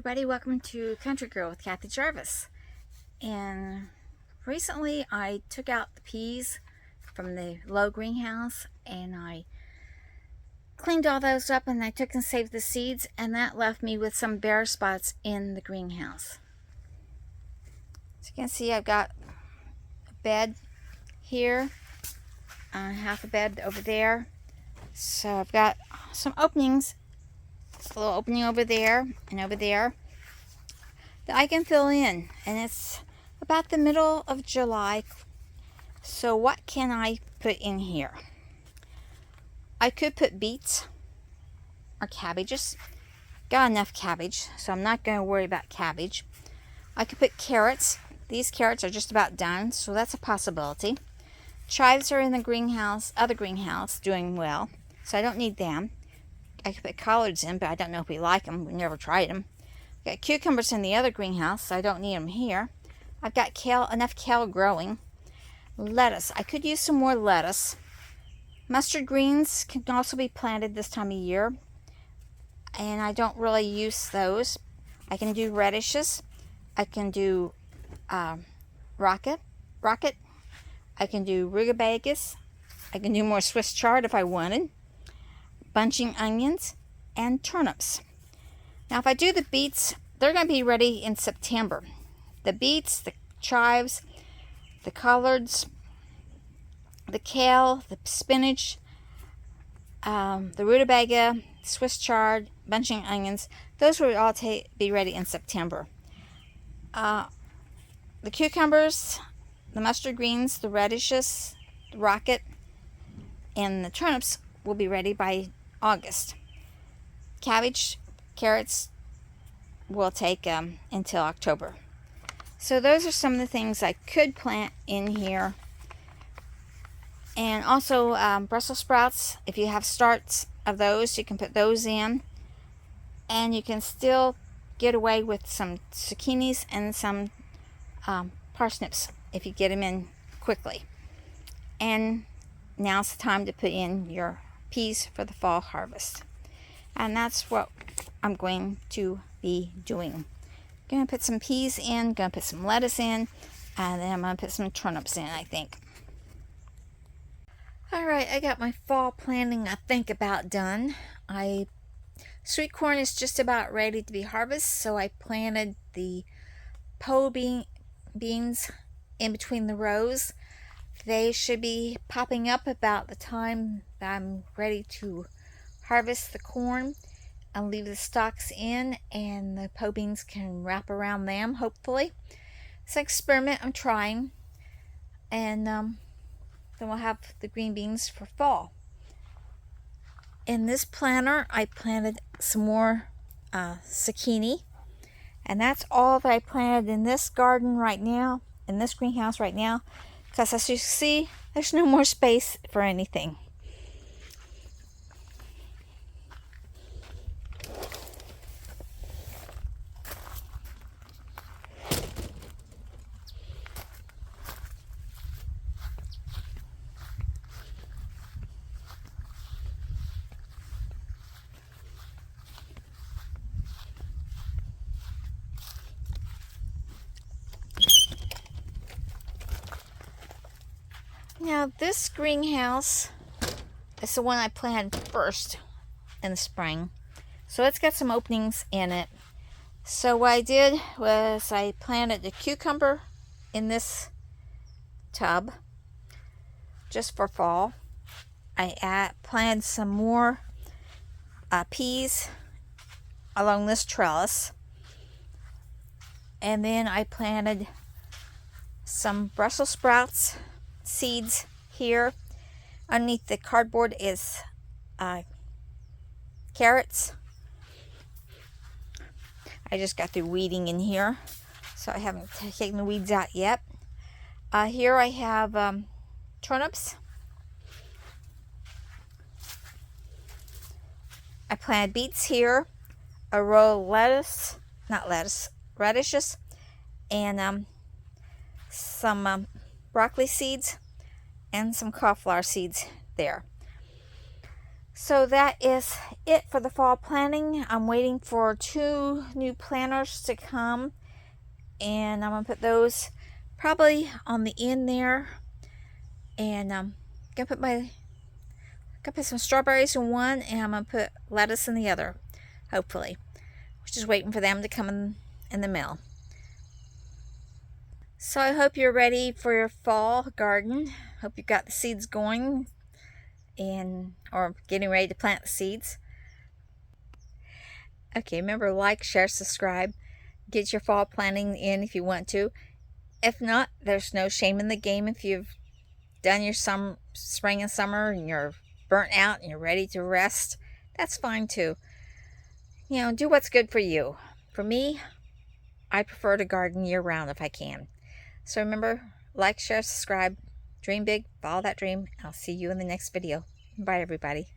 everybody, welcome to Country Girl with Kathy Jarvis. And recently I took out the peas from the low greenhouse and I cleaned all those up, and I took and saved the seeds, and that left me with some bare spots in the greenhouse. As you can see, I've got a bed here, half a bed over there. So I've got some openings, a little opening over there and over there that I can fill in, and it's about the middle of July. So what can I put in here? I could put beets or cabbages. Got enough cabbage, so I'm not going to worry about cabbage. I could put carrots. These carrots are just about done, so that's a possibility. Chives are in the greenhouse, other greenhouse, doing well, so I don't need them. I could put collards in, but I don't know if we like them. We never tried them. Got cucumbers in the other greenhouse, so I don't need them here. I've got kale, enough kale growing. Lettuce. I could use some more lettuce. Mustard greens can also be planted this time of year, and I don't really use those. I can do radishes. I can do rocket. I can do rutabagas. I can do more Swiss chard if I wanted. Bunching onions and turnips. Now if I do the beets, they're going to be ready in September. The beets, the chives, the collards, the kale, the spinach, the rutabaga, Swiss chard, bunching onions, those will all be ready in September. The cucumbers, the mustard greens, the radishes, the rocket, and the turnips will be ready by August. Cabbage, carrots will take until October. So those are some of the things I could plant in here. And also Brussels sprouts. If you have starts of those, you can put those in. And you can still get away with some zucchinis and some parsnips if you get them in quickly. And now's the time to put in your peas for the fall harvest. And that's what I'm going to be doing. I'm going to put some peas in, going to put some lettuce in, and then I'm going to put some turnips in, I think. Alright, I got my fall planting, I think, about done. Sweet corn is just about ready to be harvested, so I planted the beans in between the rows. They should be popping up about the time that I'm ready to harvest the corn and leave the stalks in, and the beans can wrap around them, hopefully. It's an experiment I'm trying, and then we'll have the green beans for fall. In this planter, I planted some more zucchini, and that's all that I planted in this garden right now, in this greenhouse right now, because as you see, there's no more space for anything. Now this greenhouse is the one I planted first in the spring, so it's got some openings in it. So what I did was I planted a cucumber in this tub just for fall. I planted some more peas along this trellis, and then I planted some Brussels sprouts seeds here. Underneath the cardboard is carrots. I just got through weeding in here, so I haven't taken the weeds out yet. Here I have turnips. I planted beets here, a row of radishes, and some broccoli seeds and some cauliflower seeds there. So that is it for the fall planting. I'm waiting for 2 new planters to come, and I'm gonna put those probably on the end there, and gonna put some strawberries in one, and I'm gonna put lettuce in the other, hopefully. We're just waiting for them to come in the mail. So I hope you're ready for your fall garden. Hope you've got the seeds going or getting ready to plant the seeds. Okay, remember, like, share, subscribe. Get your fall planting in if you want to. If not, there's no shame in the game. If you've done your spring and summer and you're burnt out and you're ready to rest, that's fine too. Do what's good for you. For me, I prefer to garden year round if I can. So remember, like, share, subscribe, dream big, follow that dream. I'll see you in the next video. Bye, everybody.